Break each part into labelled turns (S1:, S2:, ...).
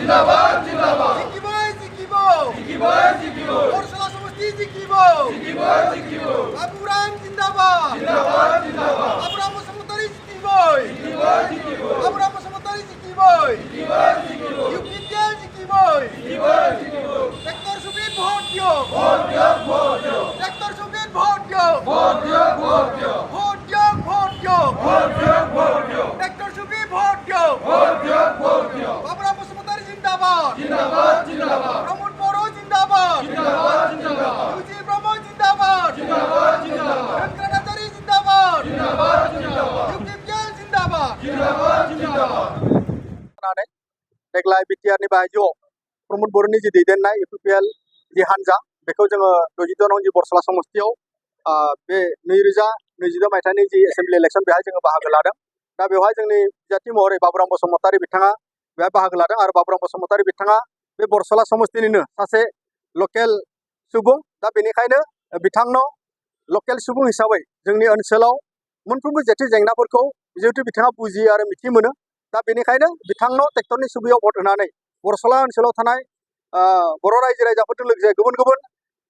S1: जिंदाबाद जिंदाबाद
S2: जिकिबो बरसला समष्टि जिकिबो बाबुराम जिंदाबाद बाबुराम बसुमतारी जिकिबो बाबुराम बसुमतारी जिकिबो यूपीपीएल जिकिबो ट्रैक्टर सुबीर भोट दियो ट्रैक्टर सुबीर भोट दियो ट्रैक्टर सुबीर भोट दियो बाबुराम बसुमतारी जिंदाबाद प्रमोद बर' जिंदाबाद यूजी ब्रह्म जिंदाबाद रंजना नार्जारी जिंदाबाद यूपीपीएल जिंदाबाद
S3: देग्लाय बिटिआरनि बायजोआव प्रमोद बर'नि जि दैदेननाय यूपीपीएल जि हान्जा बेखौ जोङो 62 नं जि बरसला समष्टियाव बे 2022 मायथाइनि जि एसेम्बलि इलेक्शन बेहाय जोङो बाहागो लादों। दा बेवहाय जोंनि बिजाथि महरै बाबुराम बसुमतारी बिथाङा बेहाय बाहागो लादों आरो बाबुराम बसुमतारी बिथाङा बे बरसला समष्टिनिनो सासे लकेल सुबुं। दा बेनिखायनो बिथांनो लकेल सुबुं हिसाबै जोंनि ओनसोलाव मोनफ्रोमबो जेथि जेंनाफोरखौ जिहेतु बिथाङा बुजियो आरो मिथि मोनो। दा बेनिखायनो बिथांनो ट्रेक्टरनि सुबियाव भट होनानै बरसला ओनसोलाव थानाय बर' रायजो राजाफोरजों लोगोसे गुबुन गुबुन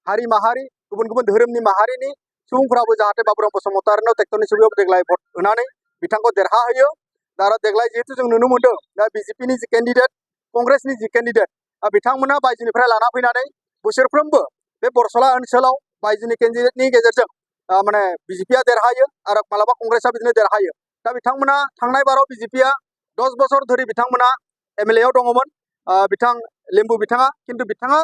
S3: हारि माहारि गुबुन गुबुन धोरोमनि माहारिनि सुबुंफोराबो जाहाथे बाबुराम बसुमतारीनो ट्रेक्टरनि सुबियाव देग्लाय भट होनानै बिथांखौ देरहाहोयो। दा आरो देग्लाय जिहेतु जों नुनो मोनदों दा बिजेपिनि जि केन्डिडेट कंग्रेसनि जि केन्डिडेट बिथांमोना बायजोनिफ्राय लाना फैनानै बोसोरफ्रोमबो बे बरसला ओनसोलाव बायजोनि केन्डिडेटनि गेजेरजों माने बिजेपिया देरहायो आरो मालाबा कंग्रेसआ बिदिनो देरहायो। दा बिथांमोना थांनाय बाराव बिजेपिया 10 बोसोर धरि बिथांमोना एमएलए आव दङमोन बिथां लेम्बु बिथाङा, किन्तु बिथाङा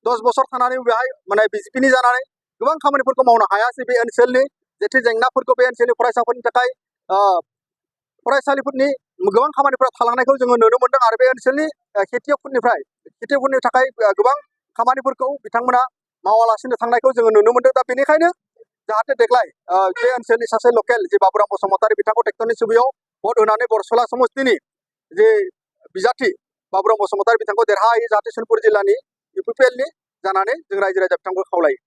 S3: 10 बोसोर थानानै बेहाय माने बिजेपिनि जानानै गोबां खामानिफोरखौ मावनो हायासै। बे ओनसोलनि जेथि जेंनाफोरखौ बे ओनसोलनि फरायसाफोरनि थाखाय फरायसालिफोरनि गोबां खामानिफोरा थालांनायखौ जोङो नुनो मोनदों आरो बे ओनसोलनि खेथियकफोरनि थाखाय गोबां खामानिफोरखौ बिथांमोना मावालासिनो थांनायखौ जोङो नुनो मोनदों। दा बेनिखायनो जाहाथे देग्लाय बे ओनसोलनि सासे लकेल जे बाबुराम बसुमतारी बिथांखौ ट्रेक्टरनि सुबियाव भट होनानै बरसला समष्टिनि जे बिजाथि बाबुराम बसुमतारी बिथांखौ देरहाहोयो जाहाथे सनितपुर जिल्लानि यूपीपीएलनि जानानै जों रायजो राजा बिथांखौ खावलायो।